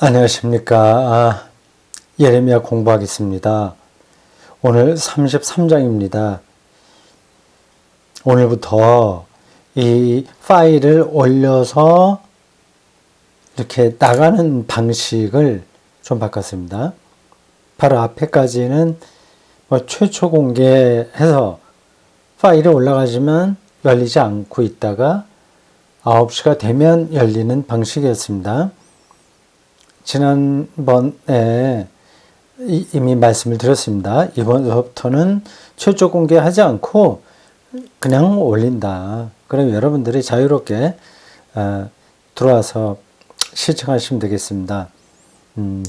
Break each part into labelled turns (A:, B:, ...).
A: 안녕하십니까. 예레미야 공부하겠습니다. 오늘 33장입니다. 오늘부터 이 파일을 올려서 이렇게 나가는 방식을 좀 바꿨습니다. 바로 앞에까지는 최초 공개해서 파일이 올라가지만 열리지 않고 있다가 9시가 되면 열리는 방식이었습니다. 지난번에 이미 말씀을 드렸습니다. 이번부터는 최초 공개하지 않고 그냥 올린다. 그럼 여러분들이 자유롭게 들어와서 시청하시면 되겠습니다.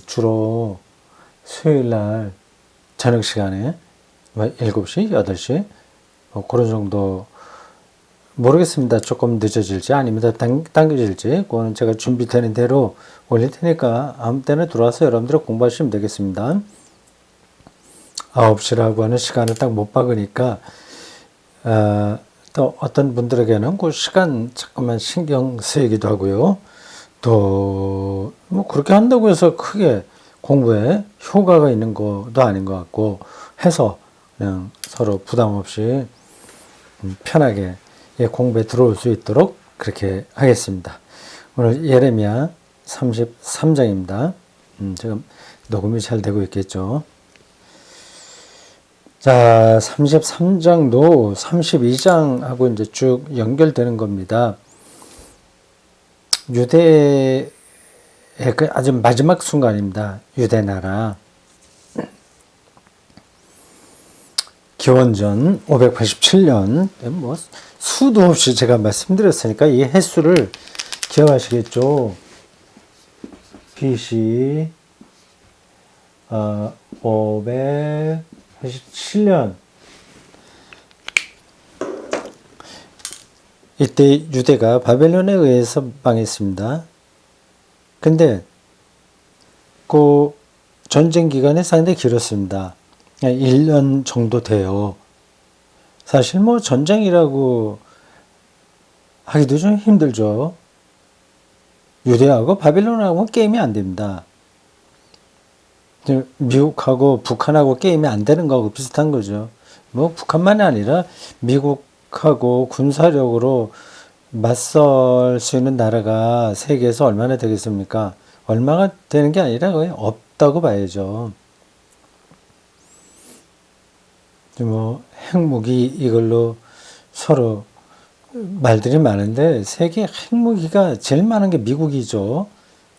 A: 주로 수요일날 저녁 시간에 7시, 8시 그런 정도 모르겠습니다. 조금 늦어질지 아니면 더 당겨질지 그거는 제가 준비되는 대로 올릴 테니까 아무 때나 들어와서 여러분들 공부하시면 되겠습니다. 9시라고 하는 시간을 딱 못 박으니까 또 어떤 분들에게는 그 시간 잠깐만 신경 쓰이기도 하고요. 또 뭐 그렇게 한다고 해서 크게 공부에 효과가 있는 것도 아닌 것 같고 해서 그냥 서로 부담 없이 편하게 공부에 들어올 수 있도록 그렇게 하겠습니다. 오늘 예레미야 33장입니다. 지금 녹음이 잘 되고 있겠죠. 자, 33장도 32장하고 이제 쭉 연결되는 겁니다. 유대의 아주 마지막 순간입니다. 유대 나라. 기원전 587년, 뭐, 수도 없이 제가 말씀드렸으니까 이 횟수를 기억하시겠죠? BC, 587년. 이때 유대가 바벨론에 의해서 망했습니다. 근데, 그 전쟁 기간이 상당히 길었습니다. 1년 정도 돼요. 사실 뭐 전쟁이라고 하기도 좀 힘들죠. 유대하고 바벨론하고 게임이 안 됩니다. 미국하고 북한하고 게임이 안 되는 거하고 비슷한 거죠. 뭐 북한만이 아니라 미국하고 군사력으로 맞설 수 있는 나라가 세계에서 얼마나 되겠습니까? 얼마가 되는 게 아니라 거의 없다고 봐야죠. 뭐 핵무기 이걸로 서로 말들이 많은데 세계 핵무기가 제일 많은 게 미국이죠.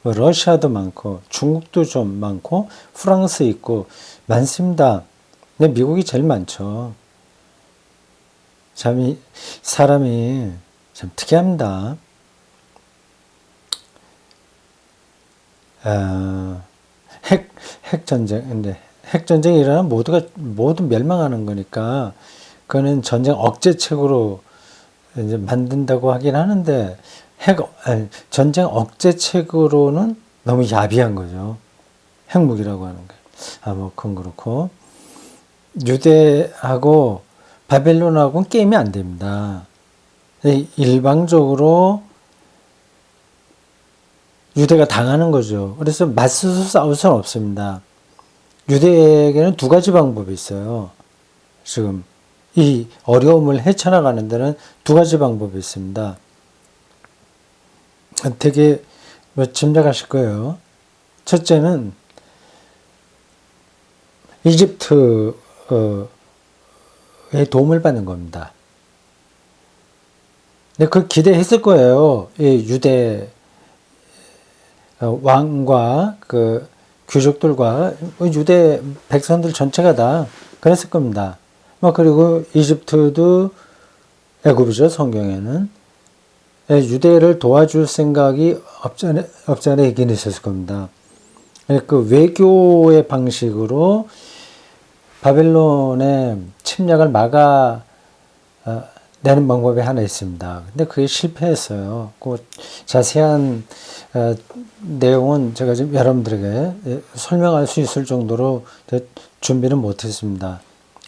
A: 뭐 러시아도 많고 중국도 좀 많고 프랑스 있고 많습니다. 근데 미국이 제일 많죠. 참 사람이 참 특이합니다. 핵전쟁 근데 핵전쟁이 일어나면 모두 멸망하는 거니까, 그거는 전쟁 억제책으로 이제 만든다고 하긴 하는데, 전쟁 억제책으로는 너무 야비한 거죠. 핵무기라고 하는 게. 뭐, 그건 그렇고. 유대하고 바벨론하고는 게임이 안 됩니다. 일방적으로 유대가 당하는 거죠. 그래서 맞서서 싸울 수는 없습니다. 유대에게는 두 가지 방법이 있어요. 지금 이 어려움을 헤쳐나가는 데는 두 가지 방법이 있습니다. 되게 짐작하실 거예요. 첫째는 이집트의 도움을 받는 겁니다. 근데 그걸 기대했을 거예요. 이 유대 왕과 그 귀족들과 유대 백성들 전체가 다 그랬을 겁니다. 그리고 이집트도 애굽이죠, 성경에는. 유대를 도와줄 생각이 없지 않아 있긴 있었을 겁니다. 그 외교의 방식으로 바벨론의 침략을 막아 내는 방법이 하나 있습니다. 근데 그게 실패했어요. 그 자세한 내용은 제가 지금 여러분들에게 설명할 수 있을 정도로 준비는 못했습니다.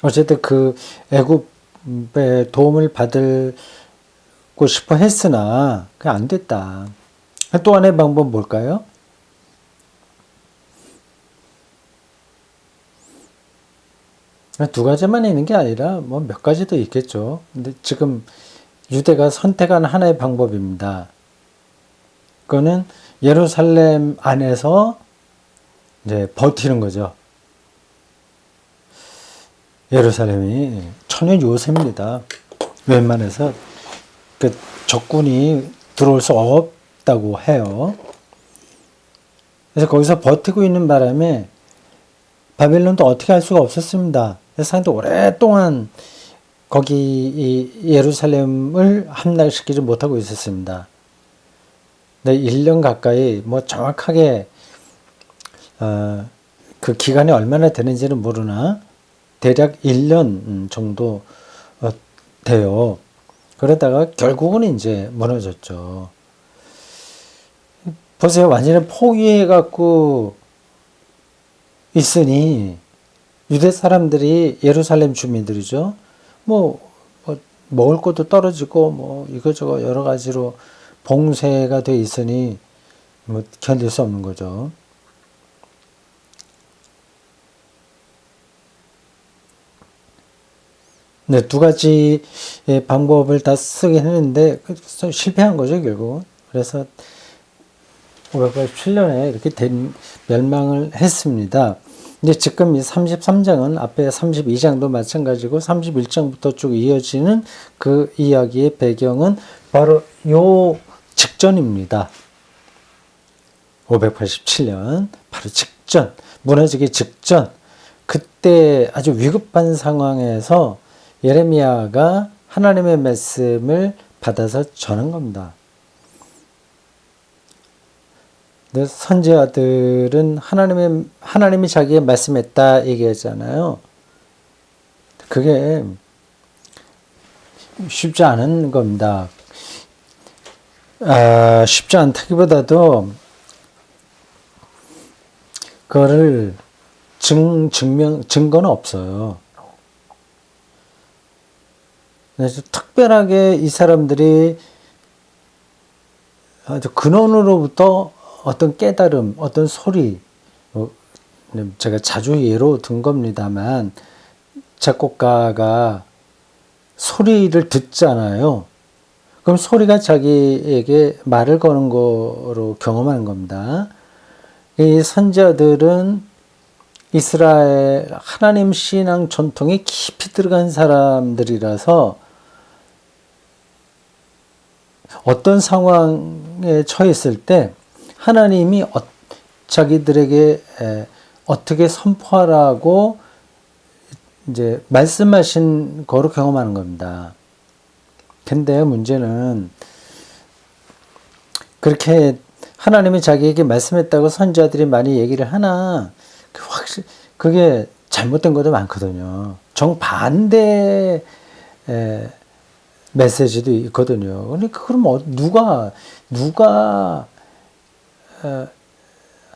A: 어쨌든 그 애굽의 도움을 받고 싶어 했으나 그게 안 됐다. 또 하나의 방법은 뭘까요? 두 가지만 있는 게 아니라 뭐 몇 가지 더 있겠죠. 근데 지금 유대가 선택한 하나의 방법입니다. 그거는 예루살렘 안에서 이제 버티는 거죠. 예루살렘이 천연 요새입니다. 웬만해서 그 적군이 들어올 수 없다고 해요. 그래서 거기서 버티고 있는 바람에 바벨론도 어떻게 할 수가 없었습니다. 그래서 상당히 오랫동안 거기 이 예루살렘을 함락시키지 못하고 있었습니다. 네, 1년 가까이 뭐 정확하게 그 기간이 얼마나 되는지는 모르나 대략 1년 정도 돼요. 그러다가 결국은 이제 무너졌죠. 보세요. 완전히 포기해갖고 있으니 유대 사람들이 예루살렘 주민들이죠. 뭐 먹을 것도 떨어지고 뭐 이거저거 여러 가지로 봉쇄가 돼 있으니 뭐 견딜 수 없는 거죠. 네, 두 가지 방법을 다 쓰긴 했는데 실패한 거죠, 결국. 그래서 587년에 이렇게 멸망을 했습니다. 이제 지금 이 33장은 앞에 32장도 마찬가지고 31장부터 쭉 이어지는 그 이야기의 배경은 바로 요 직전입니다. 587년 바로 직전, 무너지기 직전, 그때 아주 위급한 상황에서 예레미야가 하나님의 말씀을 받아서 전한 겁니다. 선지자들은 하나님이 자기의 말씀했다 얘기했잖아요. 그게 쉽지 않은 겁니다. 쉽지 않다기보다도 그거를 증거는 없어요. 그래서 특별하게 이 사람들이 아주 근원으로부터 어떤 깨달음, 어떤 소리, 제가 자주 예로 든 겁니다만, 작곡가가 소리를 듣잖아요. 그럼 소리가 자기에게 말을 거는 거로 경험하는 겁니다. 이 선지자들은 이스라엘 하나님 신앙 전통에 깊이 들어간 사람들이라서 어떤 상황에 처했을 때 하나님이 자기들에게 어떻게 선포하라고 이제 말씀하신 거로 경험하는 겁니다. 근데 문제는 그렇게 하나님이 자기에게 말씀했다고 선지자들이 많이 얘기를 하나 확실히 그게 잘못된 것도 많거든요. 정반대 메시지도 있거든요. 그러니까 그럼 누가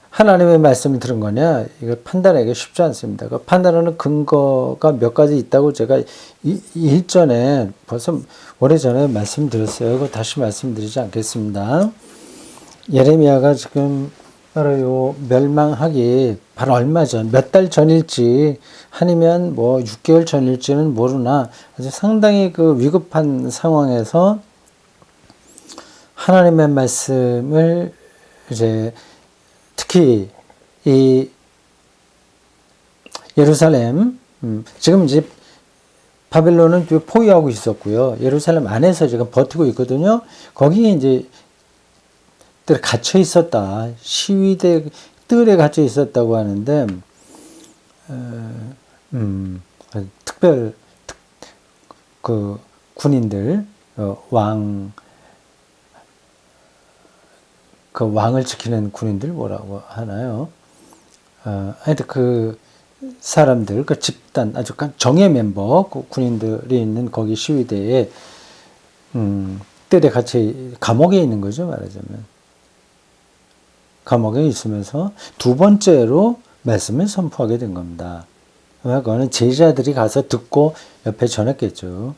A: 하나님의 말씀을 들은 거냐? 이걸 판단하기가 쉽지 않습니다. 그 판단하는 근거가 몇 가지 있다고 제가 일전에 벌써 오래전에 말씀드렸어요. 그거 다시 말씀드리지 않겠습니다. 예레미야가 지금 바로 요 멸망하기 바로 얼마 전, 몇 달 전일지 아니면 뭐 6개월 전일지는 모르나 아주 상당히 그 위급한 상황에서 하나님의 말씀을 이제 특히 이 예루살렘 지금 이제 바벨론은 포위하고 있었고요. 예루살렘 안에서 지금 버티고 있거든요. 거기에 이제 갇혀 있었다. 시위대 뜰에 갇혀 있었다고 하는데 그 군인들 그 왕을 지키는 군인들 뭐라고 하나요? 하여튼 그 사람들, 그 집단, 아주 정예 멤버, 그 군인들이 있는 거기 시위대에, 뜰에 같이 감옥에 있는 거죠, 말하자면. 감옥에 있으면서 두 번째로 말씀을 선포하게 된 겁니다. 그거는 제자들이 가서 듣고 옆에 전했겠죠.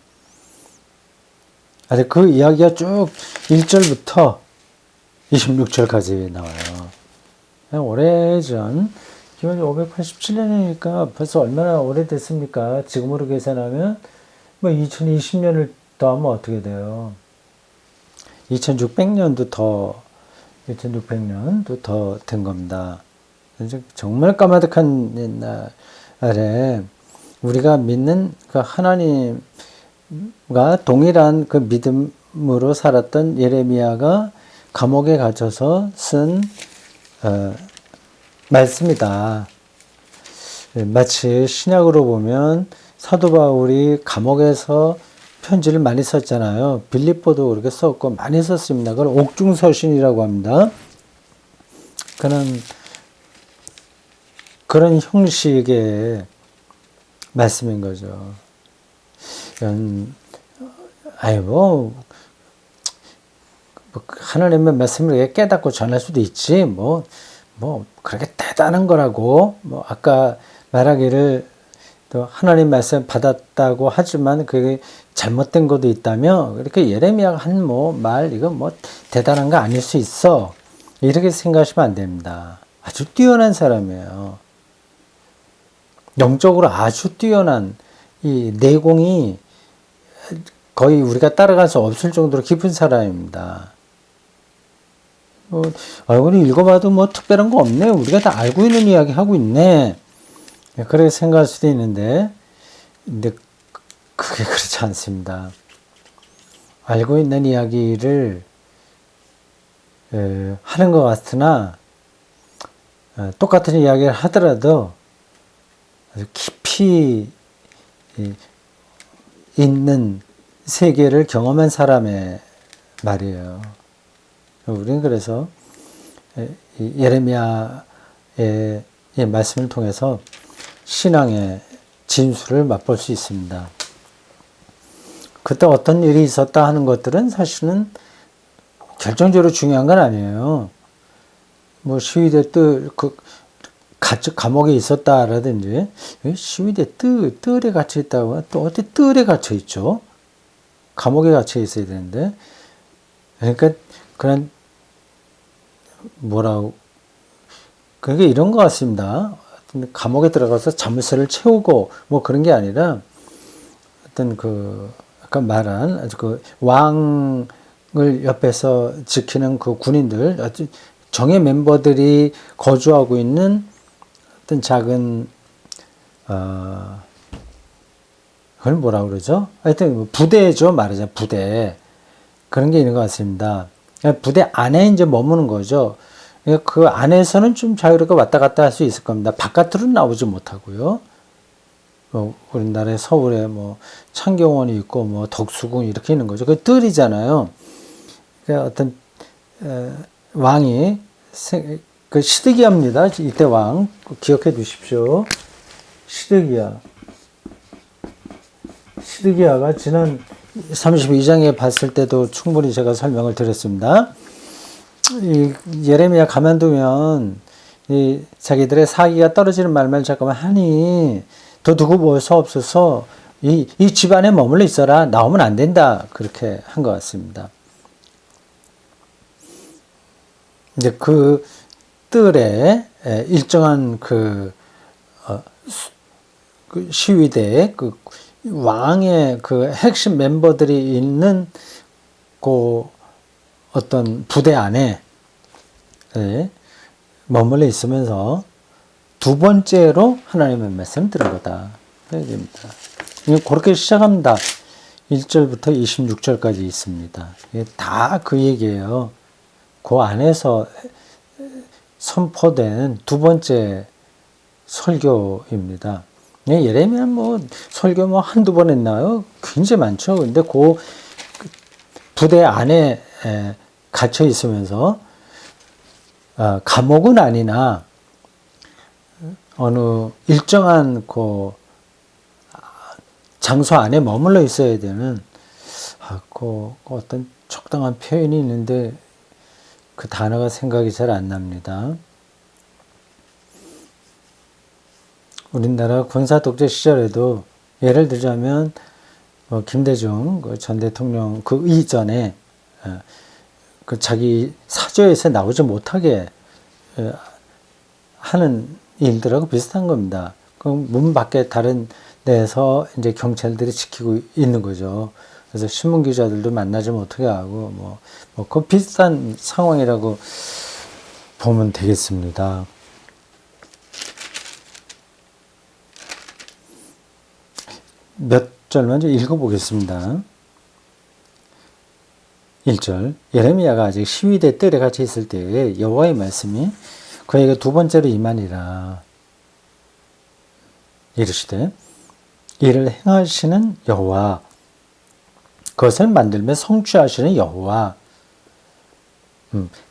A: 그 이야기가 쭉 1절부터 26절까지 나와요. 오래전 기원이 587년이니까 벌써 얼마나 오래됐습니까? 지금으로 계산하면 뭐 2020년을 더하면 어떻게 돼요? 2600년도 더 된 겁니다. 정말 까마득한 옛날에 우리가 믿는 그 하나님과 동일한 그 믿음으로 살았던 예레미야가 감옥에 갇혀서 쓴 말씀이다. 마치 신약으로 보면 사도 바울이 감옥에서 편지를 많이 썼잖아요. 빌립보도 그렇게 썼고 많이 썼습니다. 그걸 옥중서신이라고 합니다. 그런 형식의 말씀인 거죠. 하나님의 말씀을 깨닫고 전할 수도 있지, 그렇게 대단한 거라고, 아까 말하기를 또 하나님 말씀 받았다고 하지만 그게 잘못된 것도 있다며, 그렇게 예레미야가 한 말, 이건 대단한 거 아닐 수 있어. 이렇게 생각하시면 안 됩니다. 아주 뛰어난 사람이에요. 영적으로 아주 뛰어난 이 내공이 거의 우리가 따라갈 수 없을 정도로 깊은 사람입니다. 오늘 읽어봐도 특별한 거 없네. 우리가 다 알고 있는 이야기 하고 있네. 그렇게 생각할 수도 있는데, 근데 그게 그렇지 않습니다. 알고 있는 이야기를 하는 것 같으나 똑같은 이야기를 하더라도 아주 깊이 있는 세계를 경험한 사람의 말이에요. 우리는 그래서 예레미야의 말씀을 통해서 신앙의 진수를 맛볼 수 있습니다. 그때 어떤 일이 있었다 하는 것들은 사실은 결정적으로 중요한 건 아니에요. 시위대 감옥에 있었다라든지, 시위대 뜰에 갇혀 있다고, 또 어디 뜰에 갇혀 있죠? 감옥에 갇혀 있어야 되는데. 그러니까, 그게 이런 것 같습니다. 감옥에 들어가서 자물쇠를 채우고, 그런 게 아니라, 아까 말한, 왕을 옆에서 지키는 그 군인들, 정예 멤버들이 거주하고 있는 어떤 작은, 그걸 뭐라고 그러죠? 하여튼, 부대죠, 말하자면, 부대. 그런 게 있는 것 같습니다. 부대 안에 이제 머무는 거죠. 그 안에서는 좀 자유롭게 왔다 갔다 할 수 있을 겁니다. 바깥으로는 나오지 못하고요. 우리나라의 서울에 창경원이 있고, 덕수궁 이렇게 있는 거죠. 그 뜰이잖아요. 어떤, 왕이, 시드기야입니다. 이때 왕. 기억해 두십시오. 시드기야가 지난 32장에 봤을 때도 충분히 제가 설명을 드렸습니다. 이 예레미야 가만두면 자기들의 사기가 떨어지는 말만 잠깐만 하니 더 두고 볼 수 없어서 이 집안에 머물러 있어라. 나오면 안 된다. 그렇게 한 것 같습니다. 이제 그 뜰에 일정한 그 시위대의 왕의 핵심 멤버들이 있는 어떤 부대 안에 머물러 있으면서 두 번째로 하나님의 말씀을 들은 거다. 그렇게 시작합니다. 1절부터 26절까지 있습니다. 다 그 얘기예요. 그 안에서 선포된 두 번째 설교입니다. 예레미야 설교 한두 번 했나요? 굉장히 많죠. 근데 그 부대 안에 갇혀 있으면서 감옥은 아니나 어느 일정한 장소 안에 머물러 있어야 되는 어떤 적당한 표현이 있는데 그 단어가 생각이 잘 안 납니다. 우리나라 군사 독재 시절에도 예를 들자면 김대중 전 대통령 그 이전에 자기 사저에서 나오지 못하게 하는 일들하고 비슷한 겁니다. 그럼 문 밖에 다른 데서 이제 경찰들이 지키고 있는 거죠. 그래서 신문 기자들도 만나지 못하게 하고 그 비슷한 상황이라고 보면 되겠습니다. 몇 절 먼저 읽어보겠습니다. 1절 예레미야가 아직 시위대 뜰에 같이 있을 때에 여호와의 말씀이 그에게 두 번째로 임하니라. 이르시되 이를 행하시는 여호와 그것을 만들며 성취하시는 여호와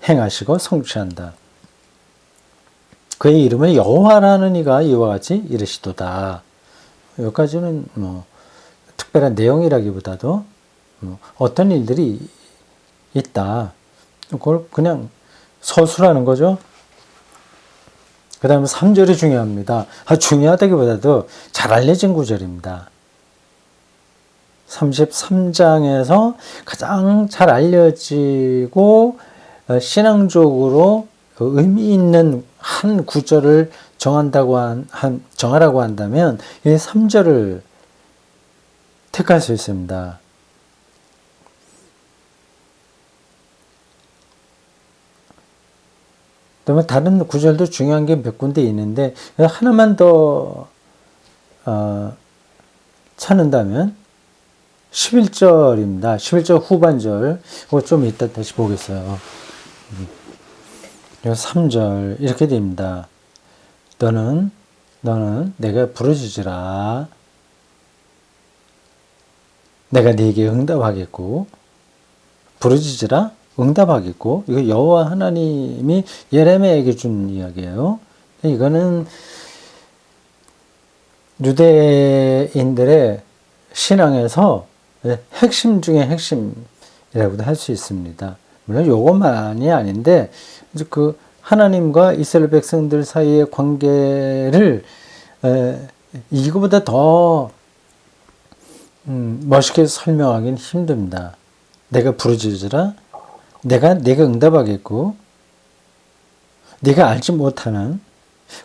A: 행하시고 성취한다. 그의 이름은 여호와라는 이가 이와 같이 이르시도다. 여기까지는 특별한 내용이라기보다도 어떤 일들이 있다. 그걸 그냥 서술하는 거죠. 그 다음에 3절이 중요합니다. 중요하다기보다도 잘 알려진 구절입니다. 33장에서 가장 잘 알려지고 신앙적으로 의미 있는 한 구절을 정하라고 한다면 이 3절을 택할 수 있습니다. 그러면 다른 구절도 중요한 게 몇 군데 있는데 하나만 더 찾는다면 11절입니다. 11절 후반절 이거 좀 이따 다시 보겠어요. 3절 이렇게 됩니다. 너는 내가 부르짖으라. 내가 네게 응답하겠고 부르짖으라 응답하겠고. 이거 여호와 하나님이 예레미야에게 준 이야기예요. 이거는 유대인들의 신앙에서 핵심 중에 핵심이라고도 할 수 있습니다. 물론 요것만이 아닌데 그 하나님과 이스라엘 백성들 사이의 관계를 이거보다 더 멋있게 설명하기는 힘듭니다. 내가 부르짖으라. 내가 응답하겠고 네가 알지 못하는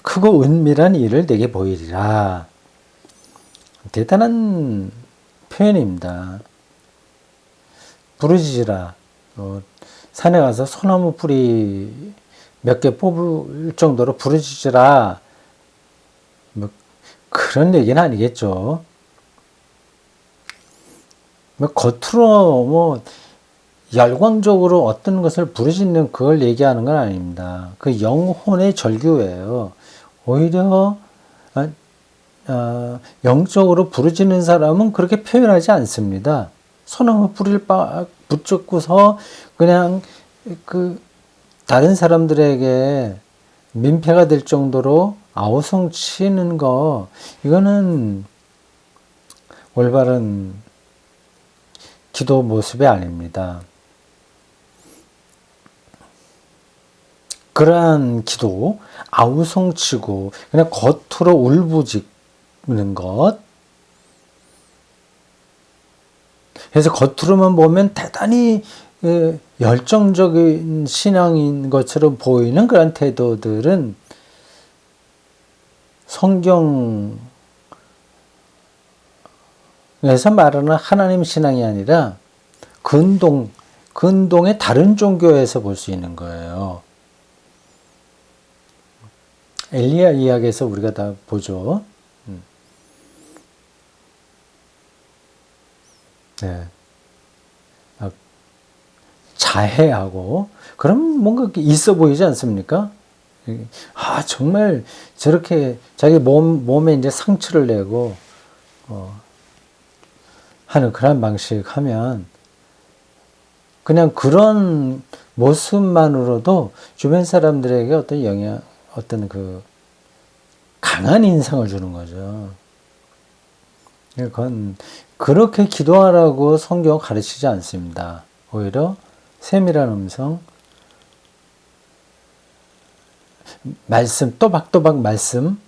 A: 크고 은밀한 일을 내게 보이리라. 대단한 표현입니다. 부르짖으라. 산에 가서 소나무 뿌리 몇 개 뽑을 정도로 부르짖으라. 그런 얘기는 아니겠죠. 겉으로 열광적으로 어떤 것을 부르짖는 그걸 얘기하는 건 아닙니다. 그 영혼의 절규예요. 오히려 영적으로 부르짖는 사람은 그렇게 표현하지 않습니다. 소나무 뿌리를 붙잡고서 그냥 다른 사람들에게 민폐가 될 정도로 아우성 치는 거, 이거는 올바른 기도 모습이 아닙니다. 그러한 기도, 아우성치고 그냥 겉으로 울부짖는 것. 그래서 겉으로만 보면 대단히 열정적인 신앙인 것처럼 보이는 그런 태도들은 성경에서 말하는 하나님 신앙이 아니라 근동의 다른 종교에서 볼 수 있는 거예요. 엘리야 이야기에서 우리가 다 보죠. 네. 자해하고 그럼 뭔가 있어 보이지 않습니까? 정말 저렇게 자기 몸에 이제 상처를 내고 하는 그런 방식 하면 그냥 그런 모습만으로도 주변 사람들에게 어떤 강한 인상을 주는 거죠. 그건 그렇게 기도하라고 성경 가르치지 않습니다. 오히려 세밀한 음성, 말씀, 또박또박 말씀,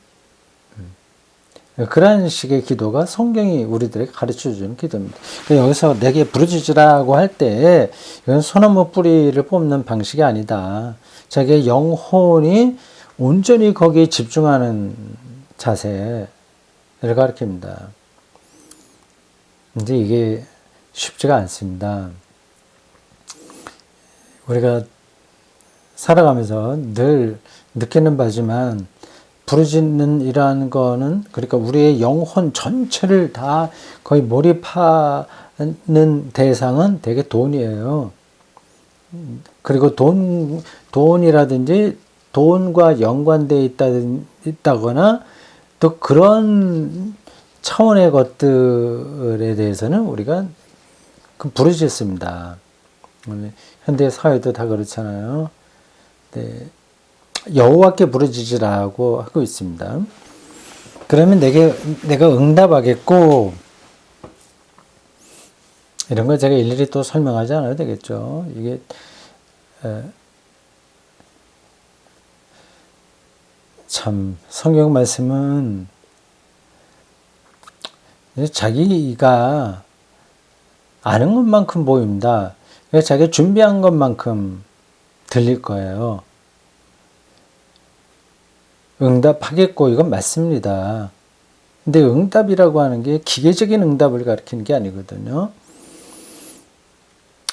A: 그런 식의 기도가 성경이 우리들에게 가르쳐주는 기도입니다. 여기서 내게 부르짖으라고 할 때 이건 소나무 뿌리를 뽑는 방식이 아니다. 자기의 영혼이 온전히 거기에 집중하는 자세를 가르칩니다. 근데 이게 쉽지가 않습니다. 우리가 살아가면서 늘 느끼는 바지만 부르짖는 이러한 거는 그러니까 우리의 영혼 전체를 다 거의 몰입하는 대상은 대개 돈이에요. 그리고 돈이라든지 돈과 연관되어 있다거나 또 그런 차원의 것들에 대해서는 우리가 부르짖습니다. 현대 사회도 다 그렇잖아요. 네. 여호와께 부르짖으라고 하고 있습니다. 그러면 내가 응답하겠고, 이런 거 제가 일일이 또 설명하지 않아도 되겠죠. 이게 참 성경 말씀은 자기가 아는 것만큼 보입니다. 자기가 준비한 것만큼 들릴 거예요. 응답하겠고 이건 맞습니다. 근데 응답이라고 하는 게 기계적인 응답을 가리키는 게 아니거든요.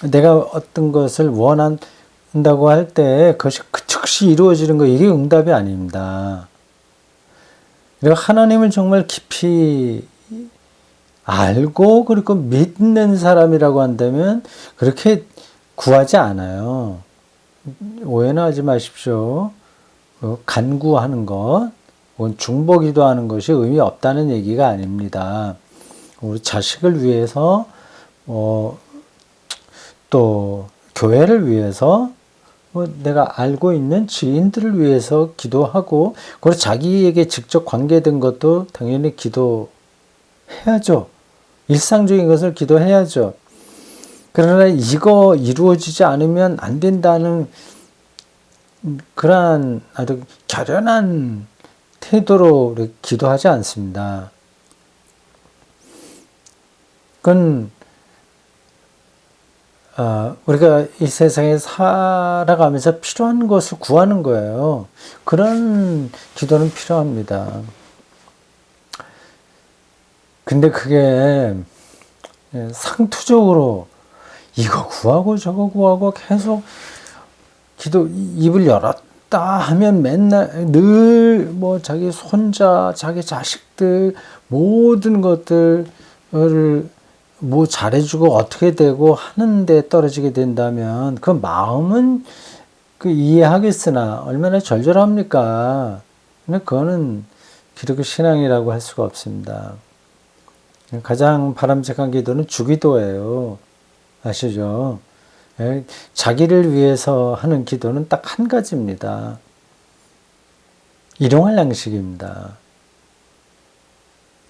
A: 내가 어떤 것을 원한다고 할 때 그것이 즉시 이루어지는 거 이게 응답이 아닙니다. 내가 하나님을 정말 깊이 알고 그리고 믿는 사람이라고 한다면 그렇게 구하지 않아요. 오해는 하지 마십시오. 간구하는 것, 중보기도 하는 것이 의미 없다는 얘기가 아닙니다. 우리 자식을 위해서, 또 교회를 위해서, 내가 알고 있는 지인들을 위해서 기도하고, 그리고 자기에게 직접 관계된 것도 당연히 기도해야죠. 일상적인 것을 기도해야죠. 그러나 이거 이루어지지 않으면 안 된다는 그러한 아주 결연한 태도로 기도하지 않습니다. 그건 우리가 이 세상에 살아가면서 필요한 것을 구하는 거예요. 그런 기도는 필요합니다. 근데 그게 상투적으로 이거 구하고 저거 구하고 계속 입을 열었다 하면 맨날 늘 자기 손자, 자기 자식들 모든 것들을 잘해주고 어떻게 되고 하는데 떨어지게 된다면 그 마음은 이해하겠으나 얼마나 절절합니까? 근데 그거는 기독교 신앙이라고 할 수가 없습니다. 가장 바람직한 기도는 주기도예요. 아시죠? 자기를 위해서 하는 기도는 딱 한 가지입니다. 일용할 양식입니다.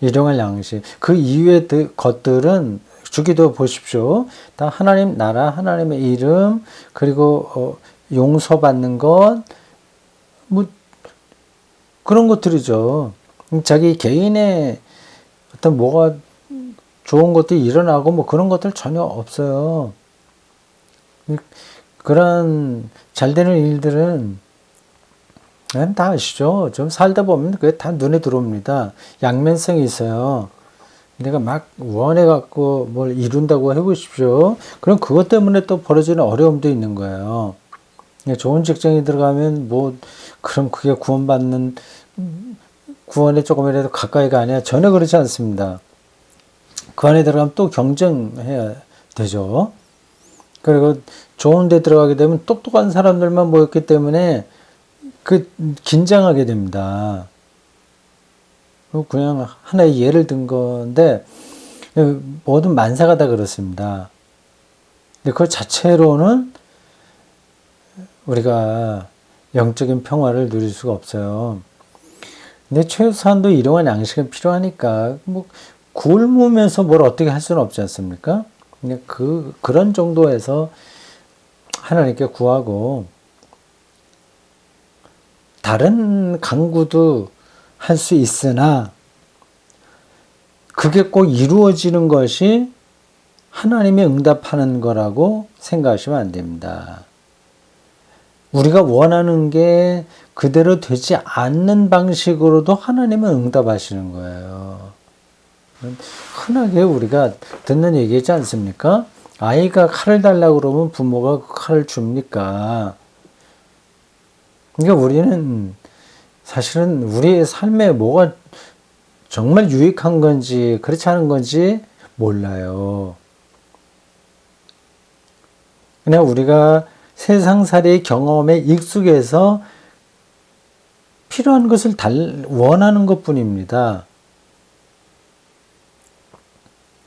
A: 일용할 양식. 그 이외의 것들은 주기도 보십시오. 다 하나님 나라, 하나님의 이름, 그리고 용서받는 것, 그런 것들이죠. 자기 개인의 어떤 뭐가 좋은 것들이 일어나고 그런 것들 전혀 없어요. 그런 잘 되는 일들은 다 아시죠? 좀 살다 보면 그게 다 눈에 들어옵니다. 양면성이 있어요. 내가 막 원해갖고 뭘 이룬다고 해보십시오. 그럼 그것 때문에 또 벌어지는 어려움도 있는 거예요. 좋은 직장에 들어가면 그럼 그게 구원에 조금이라도 가까이가 아니야. 전혀 그렇지 않습니다. 그 안에 들어가면 또 경쟁해야 되죠. 그리고 좋은 데 들어가게 되면 똑똑한 사람들만 모였기 때문에 긴장하게 됩니다. 그냥 하나의 예를 든 건데 모든 만사가 다 그렇습니다. 근데 그 자체로는 우리가 영적인 평화를 누릴 수가 없어요. 근데 최소한도 일용할 양식은 필요하니까 굶으면서 뭘 어떻게 할 수는 없지 않습니까? 그런 정도에서 하나님께 구하고 다른 간구도 할 수 있으나 그게 꼭 이루어지는 것이 하나님이 응답하는 거라고 생각하시면 안 됩니다. 우리가 원하는 게 그대로 되지 않는 방식으로도 하나님은 응답하시는 거예요. 흔하게 우리가 듣는 얘기지 않습니까? 아이가 칼을 달라고 그러면 부모가 그 칼을 줍니까? 그러니까 우리는 사실은 우리의 삶에 뭐가 정말 유익한 건지 그렇지 않은 건지 몰라요. 그냥 우리가 세상살이의 경험에 익숙해서 필요한 것을 원하는 것 뿐입니다.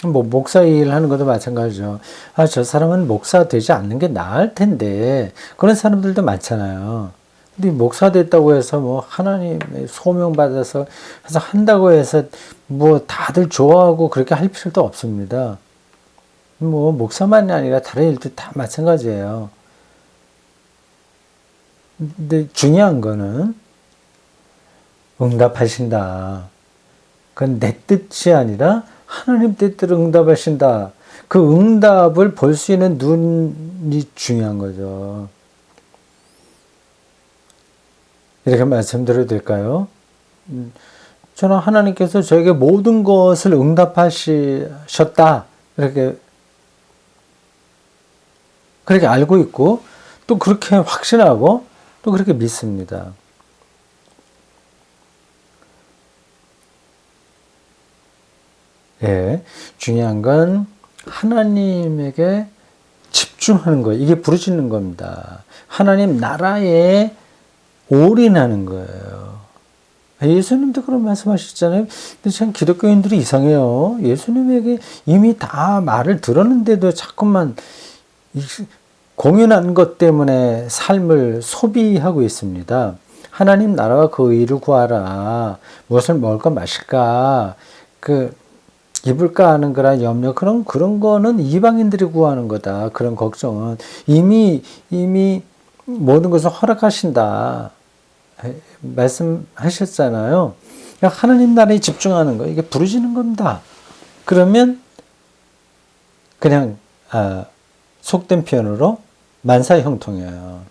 A: 뭐 목사 일 하는 것도 마찬가지죠. 아, 저 사람은 목사 되지 않는 게 나을 텐데 그런 사람들도 많잖아요. 근데 목사 됐다고 해서 뭐 하나님의 소명 받아서 해서 한다고 해서 뭐 다들 좋아하고 그렇게 할 필요도 없습니다. 뭐 목사만이 아니라 다른 일도 다 마찬가지예요. 근데 중요한 거는 응답하신다. 그건 내 뜻이 아니라 하나님 뜻대로 응답하신다. 그 응답을 볼 수 있는 눈이 중요한 거죠. 이렇게 말씀드려도 될까요? 저는 하나님께서 저에게 모든 것을 응답하셨다. 그렇게 알고 있고, 또 그렇게 확신하고, 또 그렇게 믿습니다. 예, 중요한 건 하나님에게 집중하는 거예요. 이게 부르짖는 겁니다. 하나님 나라에 올인하는 거예요. 예수님도 그런 말씀하셨잖아요. 근데 참 기독교인들이 이상해요. 예수님에게 이미 다 말을 들었는데도 자꾸만 공연한 것 때문에 삶을 소비하고 있습니다. 하나님 나라와 그 의를 구하라. 무엇을 먹을까 마실까. 입을까 하는 거라 염려. 그런 거는 이방인들이 구하는 거다. 그런 걱정은. 이미 모든 것을 허락하신다. 말씀하셨잖아요. 하나님 나라에 집중하는 거. 이게 부르짖는 겁니다. 그러면 그냥 속된 표현으로 만사형통이에요.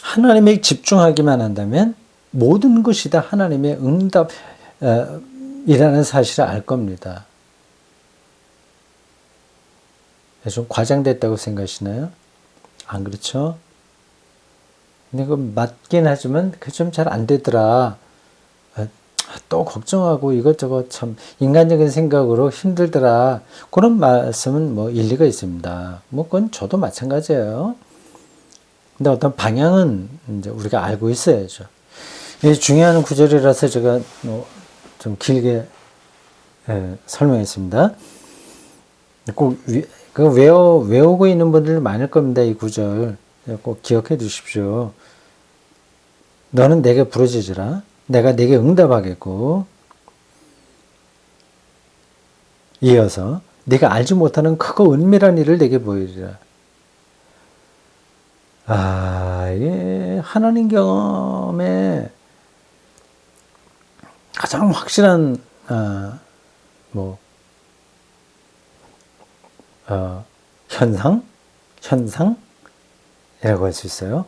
A: 하나님에 집중하기만 한다면 모든 것이 다 하나님의 응답이라는 사실을 알 겁니다. 좀 과장됐다고 생각하시나요? 안 그렇죠? 근데 그 맞긴 하지만 그 좀 잘 안 되더라. 또 걱정하고 이것저것 참 인간적인 생각으로 힘들더라. 그런 말씀은 뭐 일리가 있습니다. 뭐 그건 저도 마찬가지예요. 근데 어떤 방향은 이제 우리가 알고 있어야죠. 이게 중요한 구절이라서 제가 좀 길게 설명했습니다. 꼭 외우고 있는 분들 많을 겁니다. 이 구절 꼭 기억해 두십시오. 너는 내게 부르짖으라. 내가 내게 응답하겠고. 이어서 네가 알지 못하는 크고 은밀한 일을 내게 보이리라. 이게 하나님 경험에 가장 확실한 현상이라고 할 수 있어요.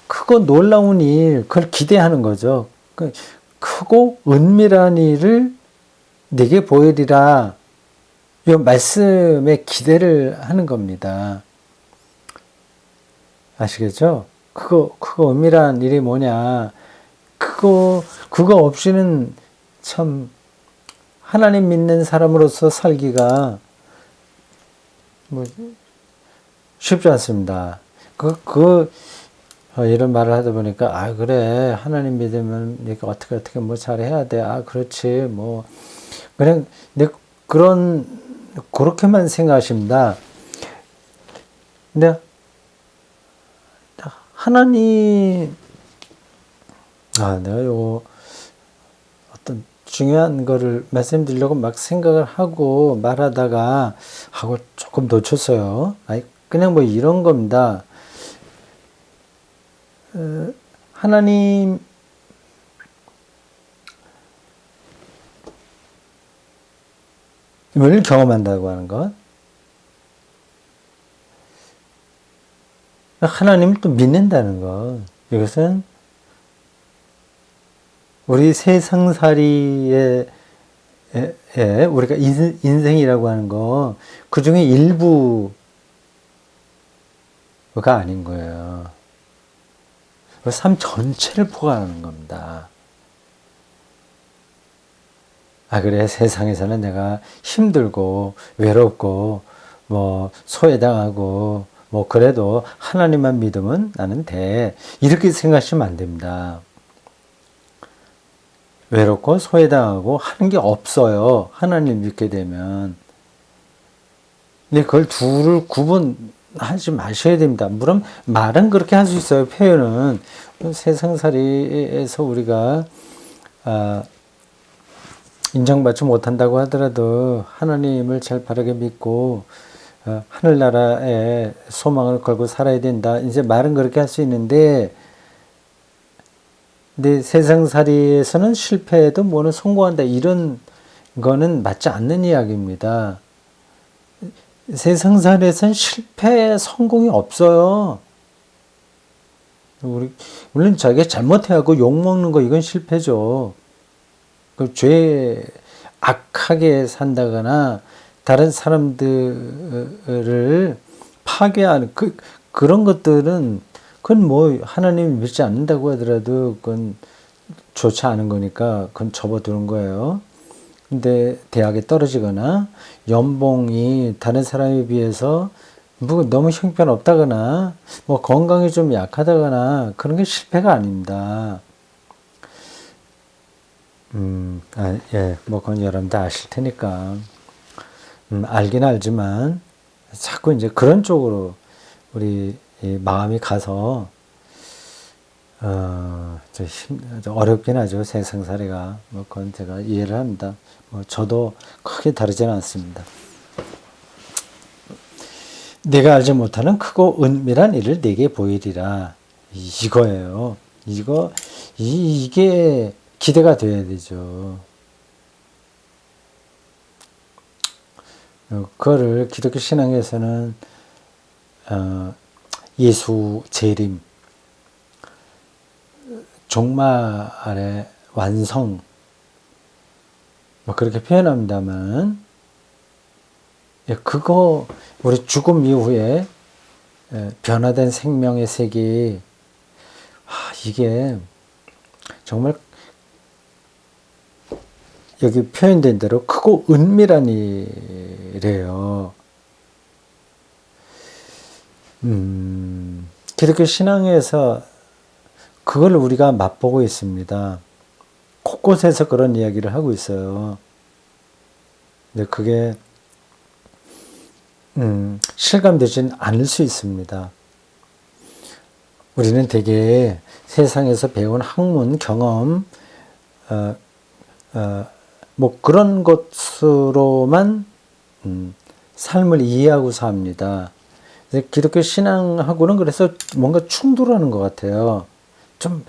A: 크고 놀라운 일, 그걸 기대하는 거죠. 크고 은밀한 일을 내게 보이리라. 이 말씀에 기대를 하는 겁니다. 아시겠죠? 크고 은밀한 일이 뭐냐. 그거 없이는 참 하나님 믿는 사람으로서 살기가 쉽지 않습니다. 이런 말을 하다 보니까, 그래. 하나님 믿으면 내가 어떻게 뭐 잘해야 돼. 그렇지. 그냥, 그렇게만 생각하십니다. 근데, 하나님, 내가 어떤 중요한 거를 말씀드리려고 막 생각을 하고 말하다가 조금 놓쳤어요. 그냥 이런 겁니다. 하나님을 경험한다고 하는 것. 하나님을 또 믿는다는 것. 이것은 우리 세상살이에 우리가 인생이라고 하는 거, 그 중에 일부가 아닌 거예요. 삶 전체를 포괄하는 겁니다. 그래, 세상에서는 내가 힘들고, 외롭고, 소외당하고, 그래도 하나님만 믿으면 나는 돼. 이렇게 생각하시면 안 됩니다. 외롭고 소외당하고 하는 게 없어요. 하나님 믿게 되면. 근데 그걸 둘을 구분하지 마셔야 됩니다. 물론 말은 그렇게 할 수 있어요. 표현은. 세상살이에서 우리가 인정받지 못한다고 하더라도 하나님을 제일 바르게 믿고 하늘나라에 소망을 걸고 살아야 된다. 이제 말은 그렇게 할 수 있는데, 근데 세상살이에서는 실패해도 뭐는 성공한다, 이런 거는 맞지 않는 이야기입니다. 세상살이에서는 실패, 성공이 없어요. 물론 자기가 잘못해갖고 욕먹는 거, 이건 실패죠. 그 죄 악하게 산다거나 다른 사람들을 파괴하는 그런 것들은, 그건 하나님이 믿지 않는다고 하더라도 그건 좋지 않은 거니까 그건 접어두는 거예요. 근데 대학에 떨어지거나 연봉이 다른 사람에 비해서 너무 형편없다거나 건강이 좀 약하다거나 그런 게 실패가 아닙니다. 그건 여러분들 아실 테니까. 알긴 알지만 자꾸 이제 그런 쪽으로 우리 마음이 가서 좀 어렵긴 하죠. 세상살이가. 그건 제가 이해를 합니다. 저도 크게 다르지는 않습니다. 내가 알지 못하는 크고 은밀한 일을 내게 보이리라. 이거예요. 이게 기대가 돼야 되죠. 그거를 기독교 신앙에서는 예수 재림, 종말의 완성, 그렇게 표현합니다만, 그거 우리 죽음 이후에 변화된 생명의 세계, 이게 정말 여기 표현된 대로 크고 은밀한 일이래요. 기독교 신앙에서 그걸 우리가 맛보고 있습니다. 곳곳에서 그런 이야기를 하고 있어요. 근데 그게 실감되진 않을 수 있습니다. 우리는 되게 세상에서 배운 학문, 경험, 그런 것으로만 삶을 이해하고 삽니다. 기독교 신앙하고는 그래서 뭔가 충돌하는 것 같아요. 좀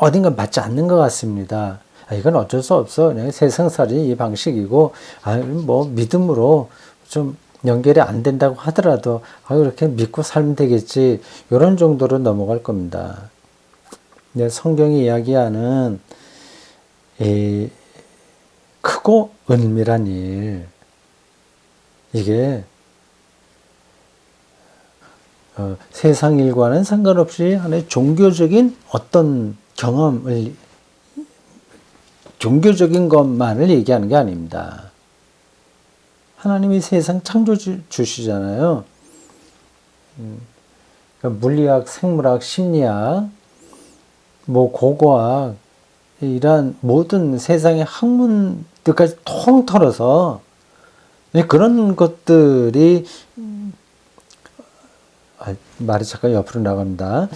A: 어딘가 맞지 않는 것 같습니다. 이건 어쩔 수 없어. 세상살이 이 방식이고, 믿음으로 좀 연결이 안 된다고 하더라도, 그렇게 믿고 살면 되겠지. 이런 정도로 넘어갈 겁니다. 성경이 이야기하는 이 크고 은밀한 일, 이게 세상 일과는 상관없이 하나의 종교적인 어떤 경험을, 종교적인 것만을 얘기하는 게 아닙니다. 하나님이 세상 창조주시잖아요. 물리학, 생물학, 심리학, 고고학, 이러한 모든 세상의 학문들까지 통 털어서 그런 것들이, 말이 잠깐 옆으로 나갑니다.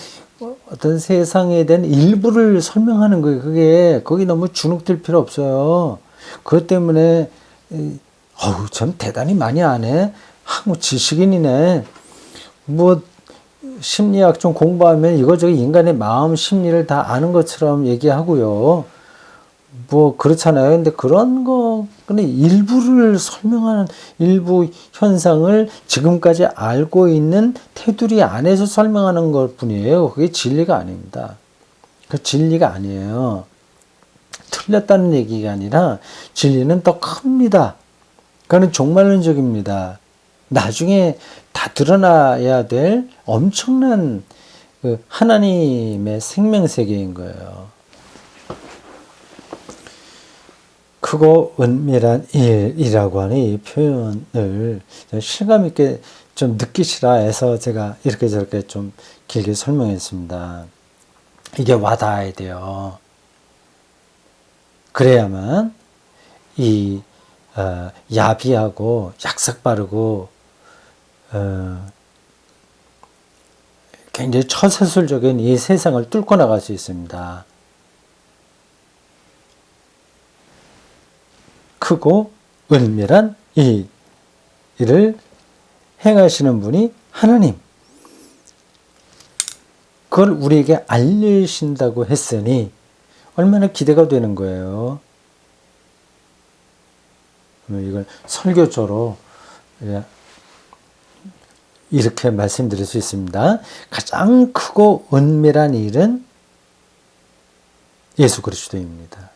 A: 어떤 세상에 대한 일부를 설명하는 거예요. 거기 너무 주눅들 필요 없어요. 그것 때문에 전 대단히 많이 아네. 한국 지식인이네. 심리학 좀 공부하면 이거저거 인간의 마음 심리를 다 아는 것처럼 얘기하고요. 뭐 그렇잖아요. 근데 그런 거는 일부를 설명하는 일부 현상을 지금까지 알고 있는 테두리 안에서 설명하는 것 뿐이에요. 그게 진리가 아닙니다. 그 진리가 아니에요. 틀렸다는 얘기가 아니라 진리는 더 큽니다. 그거는 종말론적입니다. 나중에 다 드러나야 될 엄청난 그 하나님의 생명세계인 거예요. 크고 은밀한 일이라고 하는 이 표현을 실감 있게 좀 느끼시라 해서 제가 이렇게 저렇게 좀 길게 설명했습니다. 이게 와닿아야 돼요. 그래야만 이 야비하고 약삭 빠르고 굉장히 처세술적인 이 세상을 뚫고 나갈 수 있습니다. 크고 은밀한 이 일을 행하시는 분이 하나님. 그걸 우리에게 알리신다고 했으니 얼마나 기대가 되는 거예요. 이걸 설교조로 이렇게 말씀드릴 수 있습니다. 가장 크고 은밀한 일은 예수 그리스도입니다.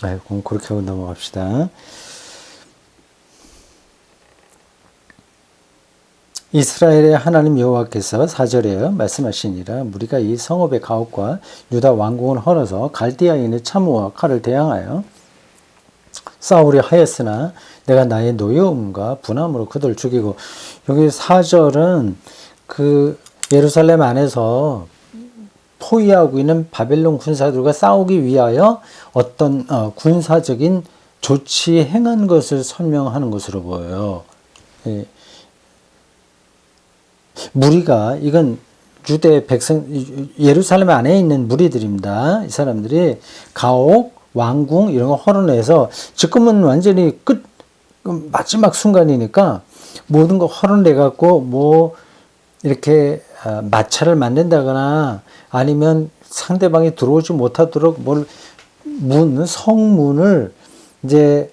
A: 그럼 그렇게 하고 넘어갑시다. 이스라엘의 하나님 여호와께서 4절에 말씀하시니라. 무리가 이 성읍의 가옥과 유다 왕궁을 헐어서 갈대아인의 참호와 칼을 대항하여 싸우리 하였으나 내가 나의 노여움과 분함으로 그들을 죽이고. 여기 4절은 그 예루살렘 안에서 포위하고 있는 바벨론 군사들과 싸우기 위하여 어떤 군사적인 조치 행한 것을 설명하는 것으로 보여요. 무리가 이건 유대 백성 예루살렘 안에 있는 무리들입니다. 이 사람들이 가옥, 왕궁 이런 거 헐어내서 지금은 완전히 끝 마지막 순간이니까 모든 거 헐어내 갖고 뭐 이렇게 마차를 만든다거나 아니면 상대방이 들어오지 못하도록 성문을 이제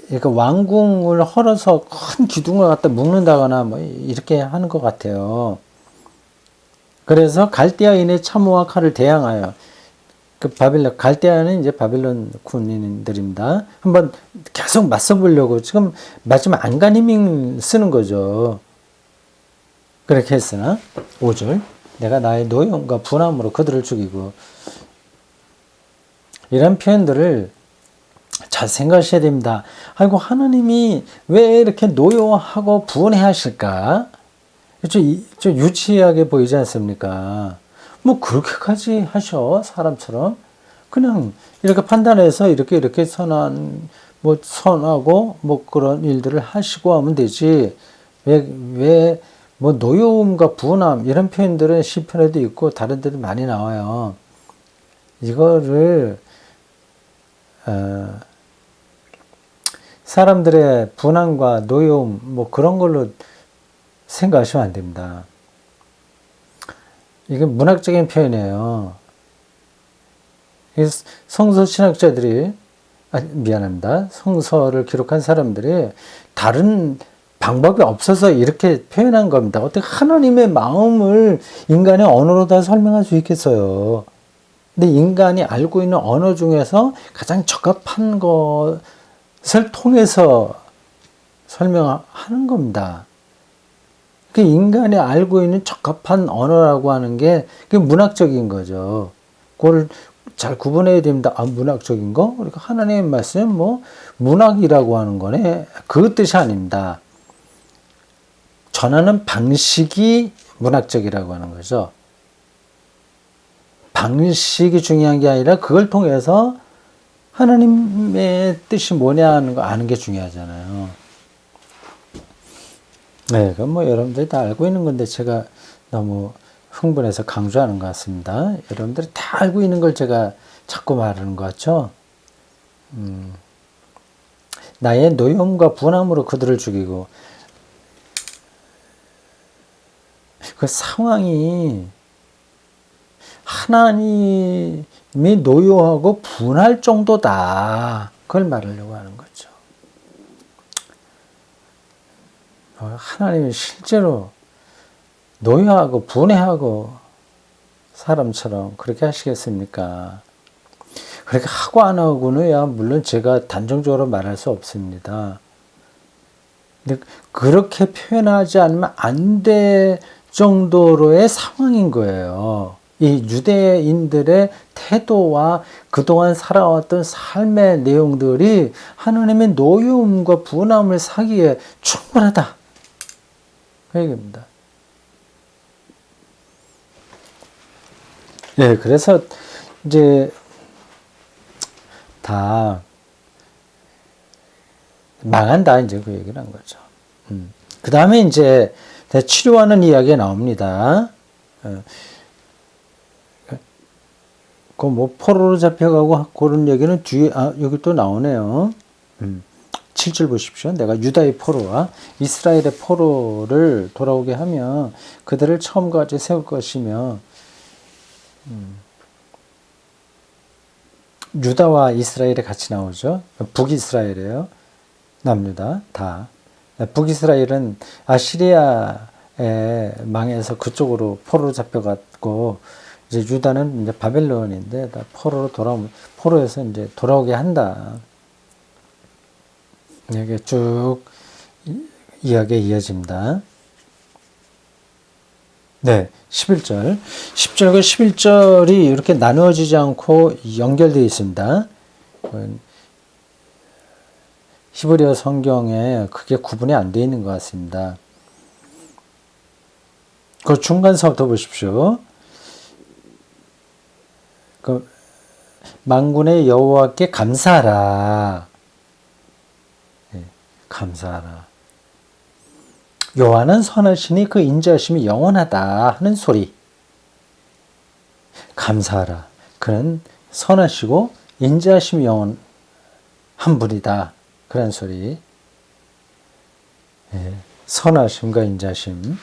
A: 그러니까 왕궁을 헐어서 큰 기둥을 갖다 묶는다거나 뭐 이렇게 하는 것 같아요. 그래서 갈대아인의 참호와 칼을 대항하여 그 갈대아는 이제 바벨론 군인들입니다. 한번 계속 맞서보려고 지금 마지막 안간힘을 쓰는 거죠. 그렇게 했으나 5절 내가 나의 노여움과 분함으로 그들을 죽이고. 이런 표현들을 잘 생각하셔야 됩니다. 아이고 하나님이 왜 이렇게 노여워하고 분해 하실까? 좀 유치하게 보이지 않습니까? 뭐 그렇게까지 하셔 사람처럼 그냥 이렇게 판단해서 이렇게 선하고 뭐 그런 일들을 하시고 하면 되지. 왜 뭐 노여움과 분함 이런 표현들은 시편에도 있고 다른 데도 많이 나와요. 이거를 사람들의 분함과 노여움 뭐 그런 걸로 생각하시면 안 됩니다. 이게 문학적인 표현이에요. 성서 신학자들이 미안합니다. 성서를 기록한 사람들이 다른 방법이 없어서 이렇게 표현한 겁니다. 어떻게 하나님의 마음을 인간의 언어로 다 설명할 수 있겠어요. 근데 인간이 알고 있는 언어 중에서 가장 적합한 것을 통해서 설명하는 겁니다. 그 인간이 알고 있는 적합한 언어라고 하는 게 그게 문학적인 거죠. 그걸 잘 구분해야 됩니다. 문학적인 거? 그러니까 하나님의 말씀 뭐 문학이라고 하는 거네. 그 뜻이 아닙니다. 전하는 방식이 문학적이라고 하는 거죠. 방식이 중요한 게 아니라 그걸 통해서 하나님의 뜻이 뭐냐 하는 거 아는 게 중요하잖아요. 네, 그건 뭐 여러분들이 다 알고 있는 건데 제가 너무 흥분해서 강조하는 것 같습니다. 여러분들이 다 알고 있는 걸 제가 자꾸 말하는 것 같죠? 나의 노여움과 분함으로 그들을 죽이고. 그 상황이 하나님이 노여하고 분할 정도다. 그걸 말하려고 하는 거죠. 하나님이 실제로 노여하고 분해하고 사람처럼 그렇게 하시겠습니까? 그렇게 하고 안 하고는야 물론 제가 단정적으로 말할 수 없습니다. 근데 그렇게 표현하지 않으면 안 될 정도로의 상황인 거예요. 이 유대인들의 태도와 그동안 살아왔던 삶의 내용들이 하나님의 노여움과 분함을 사기에 충분하다. 그 얘기입니다. 예, 그래서 이제 다 망한다 이제 그 얘기를 한 거죠. 그 다음에 이제 치료하는 이야기가 나옵니다. 그 뭐 포로로 잡혀가고 그런 얘기는 뒤에 여기 또 나오네요. 7절 보십시오. 내가 유다의 포로와 이스라엘의 포로를 돌아오게 하며 그들을 처음과 같이 세울 것이며 유다와 이스라엘이 같이 나오죠. 북이스라엘이에요. 남유다 다. 북이스라엘은 아시리아에 망해서 그쪽으로 포로로 잡혀갔고 이제 유다는 이제 바벨론인데 다 포로에서 이제 돌아오게 한다. 이게 쭉 이야기가 이어집니다. 네, 11절. 10절과 11절이 이렇게 나누어지지 않고 연결되어 있습니다. 히브리어 성경에 그게 구분이 안 되어 있는 것 같습니다. 그 중간서부터 보십시오. 그 만군의 여호와께 감사하라. 네, 감사하라. 여호와는 선하시니 그 인자하심이 영원하다 하는 소리. 감사하라. 그는 선하시고 인자하심이 영원한 분이다. 그런 소리. 예, 선하심과 인자심.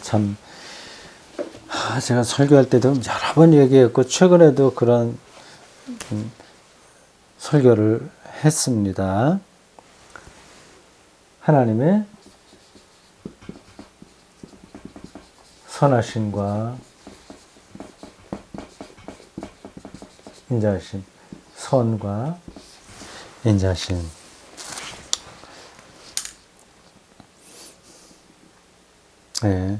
A: 참 제가 설교할 때도 여러 번 얘기했고 최근에도 그런 설교를 했습니다. 하나님의 선하심과 인자심, 선과 인자심. 네,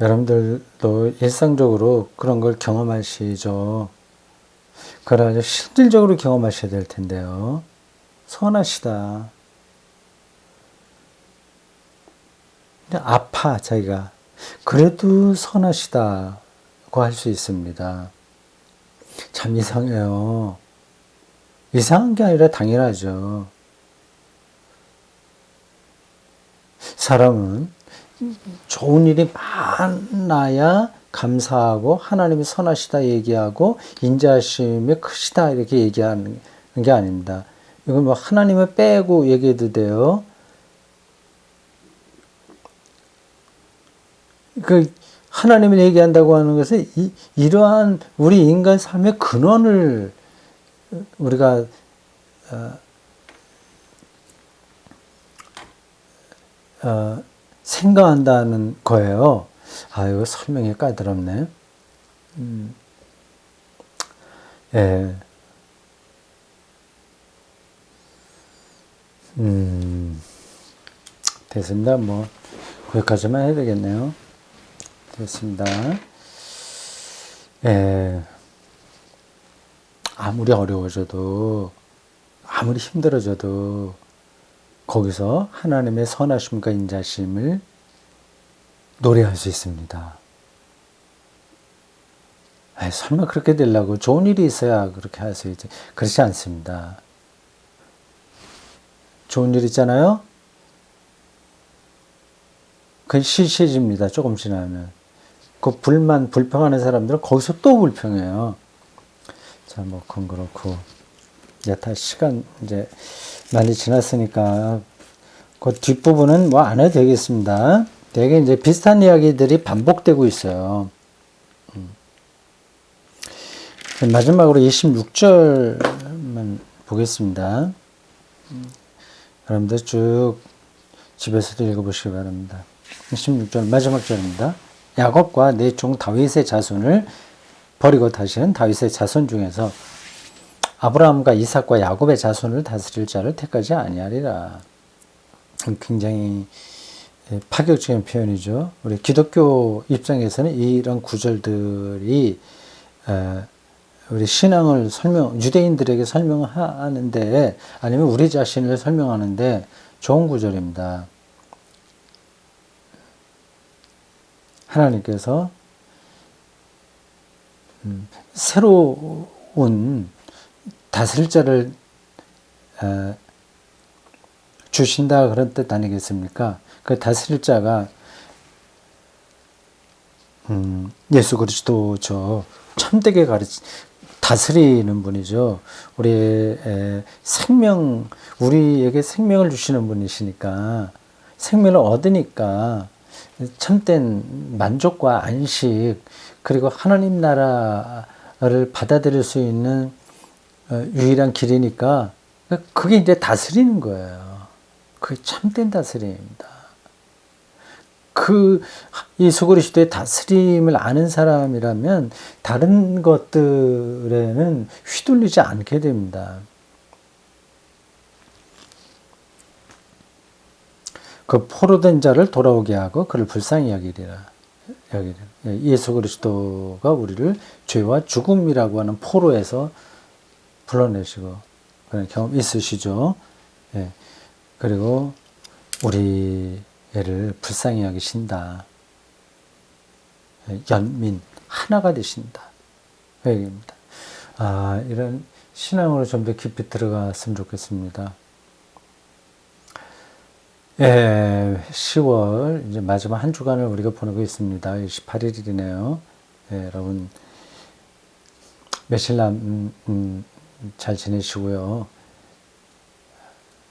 A: 여러분들도 일상적으로 그런 걸 경험하시죠. 그걸 아주 실질적으로 경험하셔야 될 텐데요. 선하시다. 아파 자기가. 그래도 선하시다고 할 수 있습니다. 참 이상해요. 이상한 게 아니라 당연하죠. 사람은 좋은 일이 많아야 감사하고 하나님이 선하시다 얘기하고 인자하심이 크시다 이렇게 얘기하는 게 아닙니다. 이건 뭐 하나님을 빼고 얘기해도 돼요. 그 하나님을 얘기한다고 하는 것은 이러한 우리 인간 삶의 근원을 우리가 생각한다는 거예요. 이거 설명이 까다롭네. 예. 됐습니다. 뭐 거기까지만 해야 되겠네요. 됐습니다. 예. 아무리 어려워져도 아무리 힘들어져도 거기서 하나님의 선하심과 인자심을 노래할 수 있습니다. 설마 그렇게 되려고 좋은 일이 있어야 그렇게 할 수 있지. 그렇지 않습니다. 좋은 일 있잖아요. 그게 시시해집니다. 조금 지나면. 그 불평하는 사람들은 거기서 또 불평해요. 자, 뭐 그건 그렇고. 다 시간 이제 많이 지났으니까 그 뒷부분은 뭐 안 해도 되겠습니다. 되게 이제 비슷한 이야기들이 반복되고 있어요. 마지막으로 26절만 보겠습니다. 여러분들 쭉 집에서도 읽어보시기 바랍니다. 26절 마지막 절입니다. 야곱과 내 종 다윗의 자손을 버리고 다시는 다윗의 자손 중에서 아브라함과 이삭과 야곱의 자손을 다스릴 자를 택하지 아니하리라. 굉장히 파격적인 표현이죠. 우리 기독교 입장에서는 이런 구절들이 우리 신앙을 유대인들에게 설명하는데, 아니면 우리 자신을 설명하는데 좋은 구절입니다. 하나님께서 새로운 다스릴 자를 주신다, 그런 뜻 아니겠습니까? 그 다스릴 자가 예수 그리스도죠. 참되게 다스리는 분이죠. 우리의 우리에게 생명을 주시는 분이시니까, 생명을 얻으니까 참된 만족과 안식, 그리고 하나님 나라를 받아들일 수 있는 유일한 길이니까, 그게 이제 다스리는 거예요. 그게 참된 다스림입니다. 예수 그리스도의 다스림을 아는 사람이라면 다른 것들에는 휘둘리지 않게 됩니다. 그 포로된 자를 돌아오게 하고 그를 불쌍히 여기리라. 예수 그리스도가 우리를 죄와 죽음이라고 하는 포로에서 불러내시고, 그런 경험 있으시죠? 예. 그리고 우리를 불쌍히 여기신다. 연민 하나가 되신다. 그 얘기입니다. 이런 신앙으로 좀 더 깊이 들어갔으면 좋겠습니다. 10월 이제 마지막 한 주간을 우리가 보내고 있습니다. 28일이네요. 여러분 며칠 잘 지내시고요.